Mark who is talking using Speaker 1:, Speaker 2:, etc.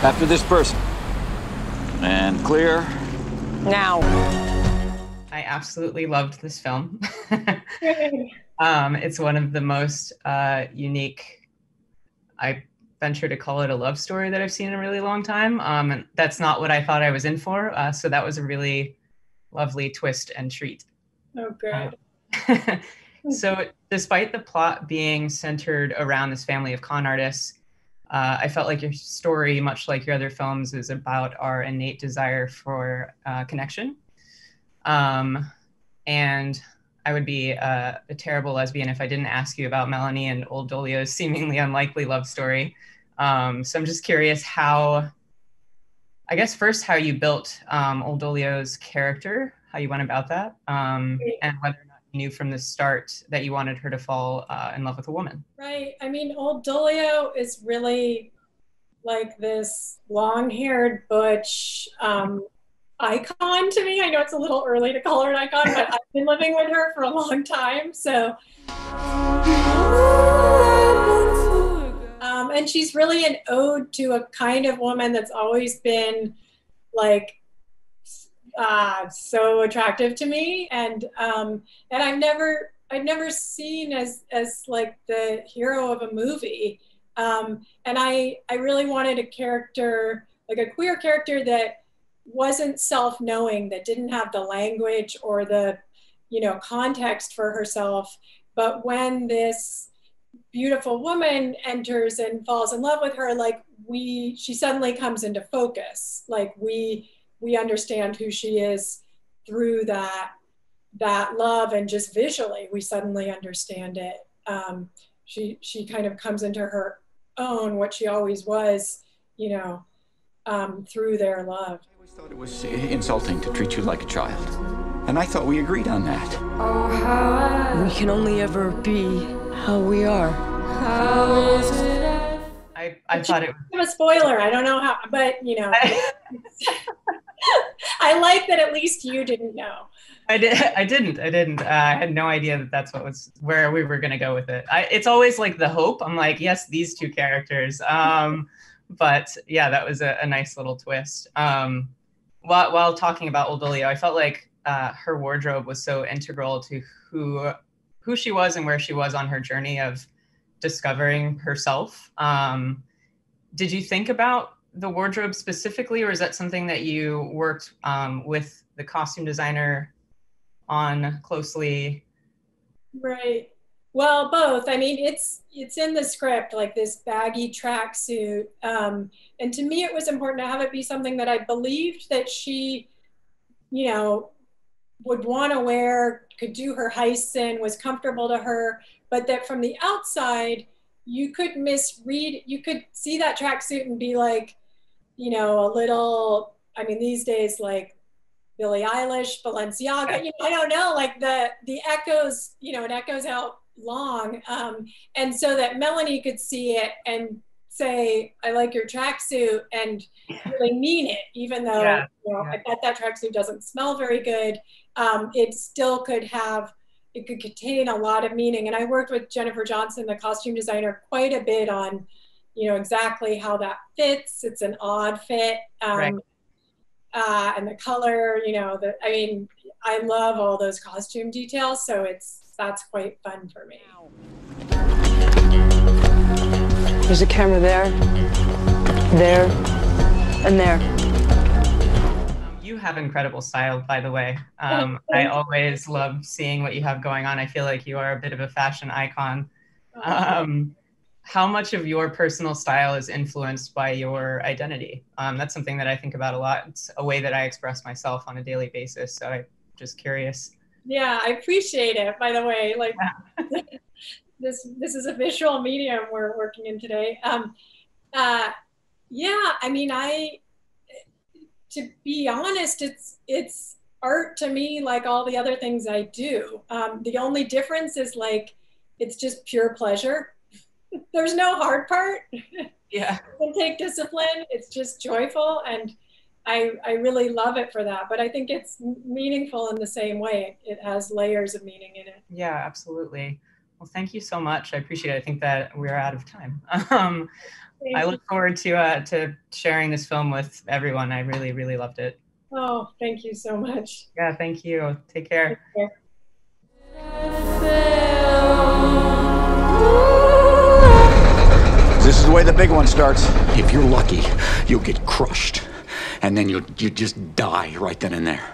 Speaker 1: After this person. And clear.
Speaker 2: Now.
Speaker 3: I absolutely loved this film. It's one of the most unique, I venture to call it a love story that I've seen in a really long time. And that's not what I thought I was in for. So that was a really lovely twist and treat.
Speaker 4: Oh, good.
Speaker 3: So despite the plot being centered around this family of con artists, I felt like your story, much like your other films, is about our innate desire for connection. And I would be a terrible lesbian if I didn't ask you about Melanie and Old Dolio's seemingly unlikely love story. So I'm just curious how you built Old Dolio's character, how you went about that, and whether or not you knew from the start that you wanted her to fall in love with a woman.
Speaker 4: Right. I mean, Old Dolio is really like this long-haired Butch icon to me. I know it's a little early to call her an icon, but I've been living with her for a long time. So, and she's really an ode to a kind of woman that's always been like so attractive to me, and I've never seen as like the hero of a movie, and I really wanted a character, like a queer character that wasn't self-knowing, that didn't have the language or the context for herself, but when this beautiful woman enters and falls in love with her, like she suddenly comes into focus, like we understand who she is through that love, and just visually we suddenly understand it. She kind of comes into her own, what she always was, through their love.
Speaker 1: I always thought it was insulting to treat you like a child, and I thought we agreed on that.
Speaker 2: We can only ever be how we are.
Speaker 3: I thought it
Speaker 4: was a spoiler. I don't know how, but I like that at least you didn't know.
Speaker 3: I didn't. I had no idea that's where we were going to go with it. It's always like the hope. I'm like, yes, these two characters. But yeah, that was a nice little twist. While talking about Old Dolio, I felt like her wardrobe was so integral to who she was and where she was on her journey of discovering herself. Did you think about the wardrobe specifically, or is that something that you worked with the costume designer on closely?
Speaker 4: Right. Well, both. I mean, it's in the script, like this baggy tracksuit. And to me, it was important to have it be something that I believed that she, would want to wear, could do her heists in, was comfortable to her, but that from the outside, you could misread, you could see that tracksuit and be like, a little, I mean, these days, like Billie Eilish, Balenciaga, I don't know, like the echoes, it echoes out long. And so that Melanie could see it and say, I like your tracksuit, and really mean it, even though, I bet that tracksuit doesn't smell very good. It still could contain a lot of meaning. And I worked with Jennifer Johnson, the costume designer, quite a bit on, exactly how that fits. It's an odd fit. Right. And the color, I love all those costume details. So that's quite fun for me.
Speaker 2: There's a camera there, and there.
Speaker 3: You have incredible style, by the way. I always love seeing what you have going on. I feel like you are a bit of a fashion icon. How much of your personal style is influenced by your identity? That's something that I think about a lot. It's a way that I express myself on a daily basis. So I'm just curious.
Speaker 4: Yeah, I appreciate it, by the way. Like, this is a visual medium we're working in today. Yeah, I mean, to be honest, it's art to me like all the other things I do. The only difference is like, it's just pure pleasure. There's no hard part.
Speaker 3: Yeah.
Speaker 4: It can take discipline. It's just joyful, and I really love it for that. But I think it's meaningful in the same way. It has layers of meaning in it.
Speaker 3: Yeah, absolutely. Well, thank you so much. I appreciate it. I think that we're out of time. I look forward to sharing this film with everyone. I really, really loved it.
Speaker 4: Oh, thank you so much.
Speaker 3: Yeah, thank you. Take care.
Speaker 4: Take care.
Speaker 1: This is the way the big one starts. If you're lucky, you'll get crushed. And then you just die right then and there.